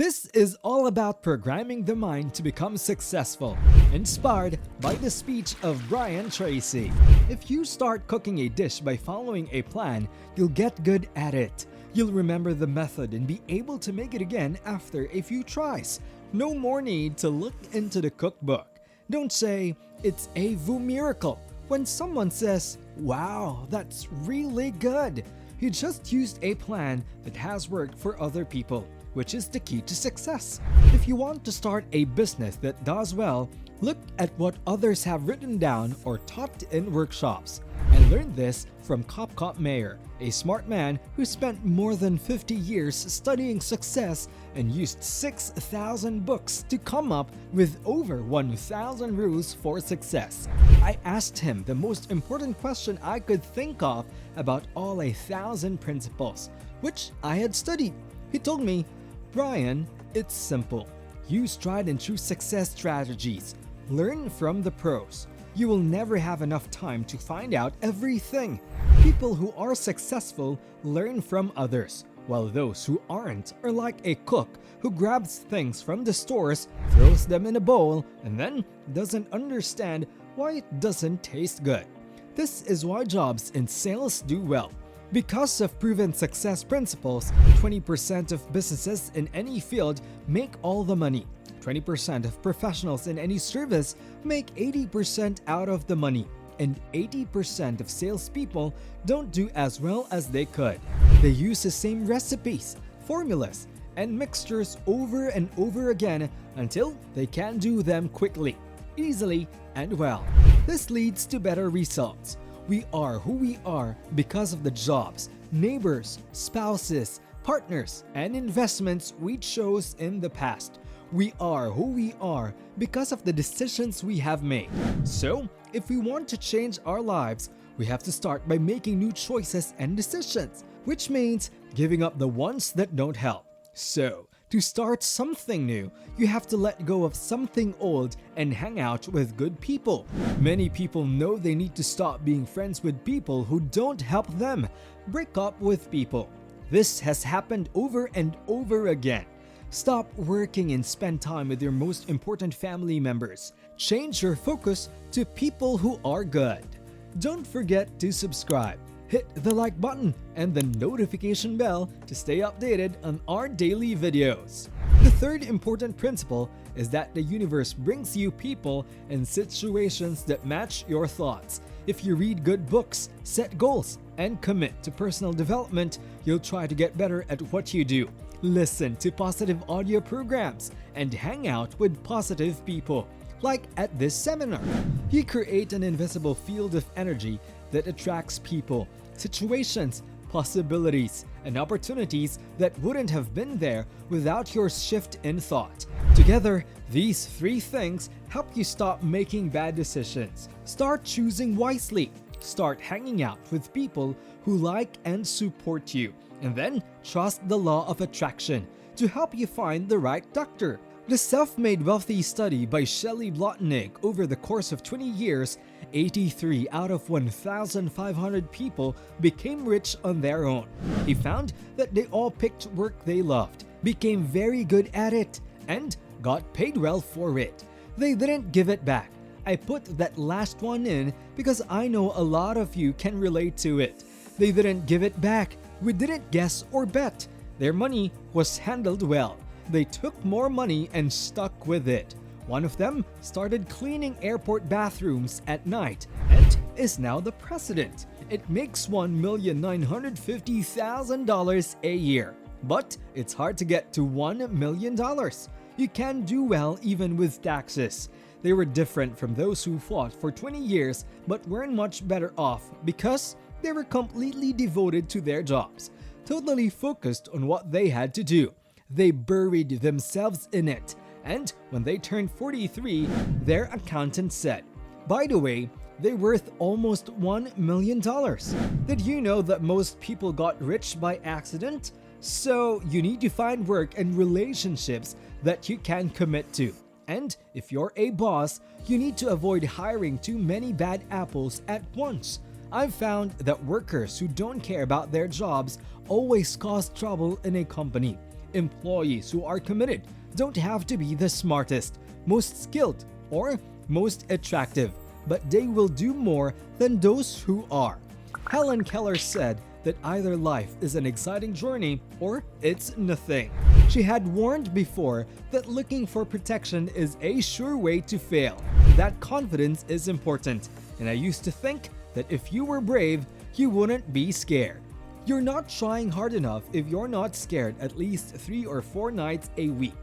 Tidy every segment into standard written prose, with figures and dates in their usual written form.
This is all about programming the mind to become successful, inspired by the speech of Brian Tracy. If you start cooking a dish by following a plan, you'll get good at it. You'll remember the method and be able to make it again after a few tries. No more need to look into the cookbook. Don't say, "It's a miracle," when someone says, "Wow, that's really good." You just used a plan that has worked for other people, which is the key to success. If you want to start a business that does well, look at what others have written down or taught in workshops. I learned this from Cop Mayer, a smart man who spent more than 50 years studying success and used 6,000 books to come up with over 1,000 rules for success. I asked him the most important question I could think of about all 1,000 principles, which I had studied. He told me, "Brian, it's simple. Use tried and true success strategies. Learn from the pros. You will never have enough time to find out everything. People who are successful learn from others, while those who aren't are like a cook who grabs things from the stores, throws them in a bowl, and then doesn't understand why it doesn't taste good." This is why jobs in sales do well. Because of proven success principles, 20% of businesses in any field make all the money. 20% of professionals in any service make 80% out of the money. And 80% of salespeople don't do as well as they could. They use the same recipes, formulas, and mixtures over and over again until they can do them quickly, easily, and well. This leads to better results. We are who we are because of the jobs, neighbors, spouses, partners, and investments we chose in the past. We are who we are because of the decisions we have made. So, if we want to change our lives, we have to start by making new choices and decisions, which means giving up the ones that don't help. So, to start something new, you have to let go of something old and hang out with good people. Many people know they need to stop being friends with people who don't help them. Break up with people. This has happened over and over again. Stop working and spend time with your most important family members. Change your focus to people who are good. Don't forget to subscribe. Hit the like button and the notification bell to stay updated on our daily videos. The third important principle is that the universe brings you people and situations that match your thoughts. If you read good books, set goals, and commit to personal development, you'll try to get better at what you do. Listen to positive audio programs and hang out with positive people. Like at this seminar, you create an invisible field of energy that attracts people, situations, possibilities, and opportunities that wouldn't have been there without your shift in thought. Together, these three things help you stop making bad decisions. Start choosing wisely. Start hanging out with people who like and support you. And then trust the law of attraction to help you find the right doctor. The Self-Made Wealthy study by Shelley Blotnick over the course of 20 years, 83 out of 1,500 people became rich on their own. He found that they all picked work they loved, became very good at it, and got paid well for it. They didn't give it back. I put that last one in because I know a lot of you can relate to it. They didn't give it back. We didn't guess or bet. Their money was handled well. They took more money and stuck with it. One of them started cleaning airport bathrooms at night and is now the president. It makes $1,950,000 a year. But it's hard to get to $1 million. You can do well even with taxes. They were different from those who fought for 20 years but weren't much better off because they were completely devoted to their jobs, totally focused on what they had to do. They buried themselves in it, and when they turned 43, their accountant said, "By the way, they're worth almost $1 million. Did you know that most people got rich by accident? So you need to find work and relationships that you can commit to. And if you're a boss, you need to avoid hiring too many bad apples at once." I've found that workers who don't care about their jobs always cause trouble in a company. Employees who are committed don't have to be the smartest, most skilled, or most attractive, but they will do more than those who are. Helen Keller said that either life is an exciting journey or it's nothing. She had warned before that looking for protection is a sure way to fail. That confidence is important, and I used to think that if you were brave, you wouldn't be scared. You're not trying hard enough if you're not scared at least 3 or 4 nights a week.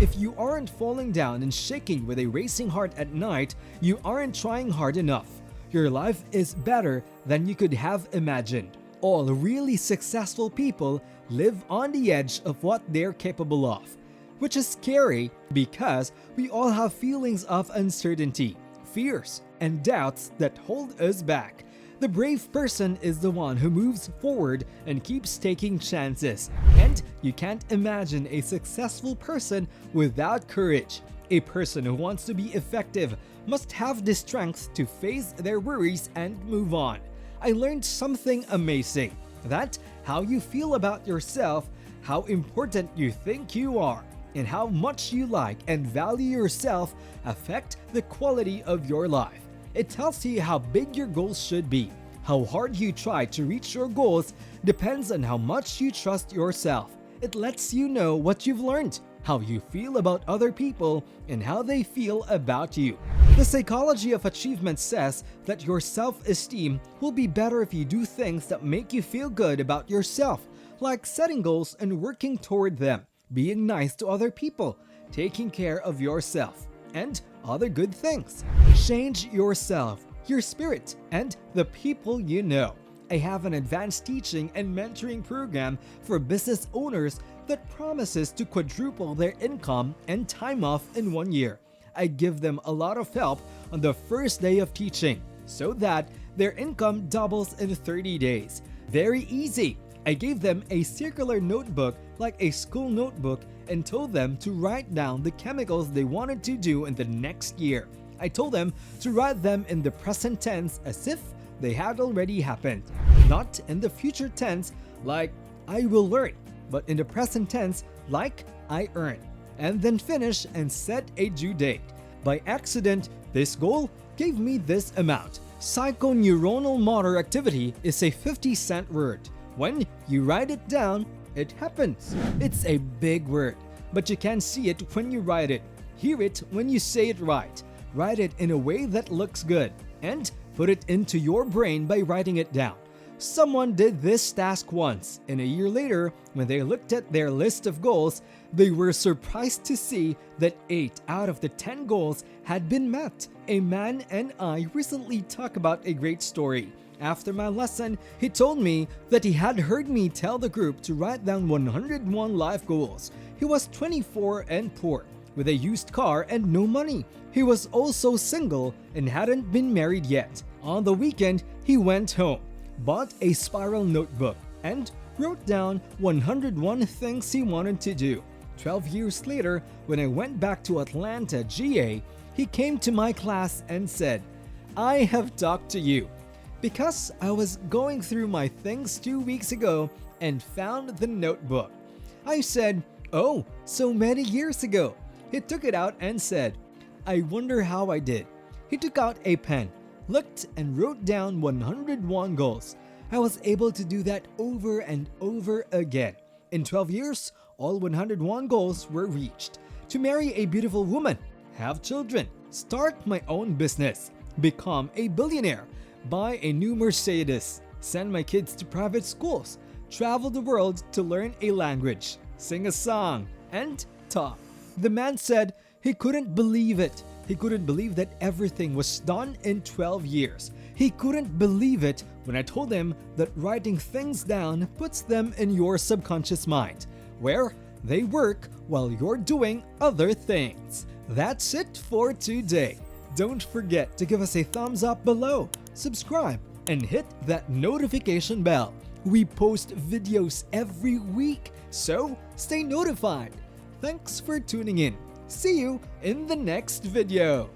If you aren't falling down and shaking with a racing heart at night, you aren't trying hard enough. Your life is better than you could have imagined. All really successful people live on the edge of what they're capable of, which is scary because we all have feelings of uncertainty, fears, and doubts that hold us back. The brave person is the one who moves forward and keeps taking chances. And you can't imagine a successful person without courage. A person who wants to be effective must have the strength to face their worries and move on. I learned something amazing, that how you feel about yourself, how important you think you are, and how much you like and value yourself affect the quality of your life. It tells you how big your goals should be. How hard you try to reach your goals depends on how much you trust yourself. It lets you know what you've learned, how you feel about other people, and how they feel about you. The psychology of achievement says that your self-esteem will be better if you do things that make you feel good about yourself, like setting goals and working toward them, being nice to other people, taking care of yourself, and other good things. Change yourself, your spirit, and the people you know. I have an advanced teaching and mentoring program for business owners that promises to quadruple their income and time off in 1 year. I give them a lot of help on the first day of teaching so that their income doubles in 30 days. Very easy. I gave them a circular notebook like a school notebook and told them to write down the chemicals they wanted to do in the next year. I told them to write them in the present tense as if they had already happened, not in the future tense like I will learn, but in the present tense like I earn, and then finish and set a due date. By accident, this goal gave me this amount. Psychoneuronal motor activity is a 50-cent word. When you write it down, it happens. It's a big word, but you can see it when you write it, hear it when you say it right. Write it in a way that looks good, and put it into your brain by writing it down. Someone did this task once, and a year later, when they looked at their list of goals, they were surprised to see that 8 out of the 10 goals had been met. A man and I recently talked about a great story. After my lesson, he told me that he had heard me tell the group to write down 101 life goals. He was 24 and poor, with a used car and no money. He was also single and hadn't been married yet. On the weekend, he went home, bought a spiral notebook, and wrote down 101 things he wanted to do. 12 years later, when I went back to Atlanta, GA, he came to my class and said, "I have talked to you because I was going through my things 2 weeks ago and found the notebook." I said, "Oh, so many years ago." He took it out and said, "I wonder how I did." He took out a pen, looked, and wrote down 101 goals. I was able to do that over and over again. In 12 years, all 101 goals were reached. To marry a beautiful woman, have children, start my own business, become a billionaire, buy a new Mercedes, send my kids to private schools, travel the world to learn a language, sing a song, and talk. The man said he couldn't believe it. He couldn't believe that everything was done in 12 years. He couldn't believe it when I told him that writing things down puts them in your subconscious mind, where they work while you're doing other things. That's it for today. Don't forget to give us a thumbs up below, subscribe, and hit that notification bell. We post videos every week, so stay notified. Thanks for tuning in. See you in the next video.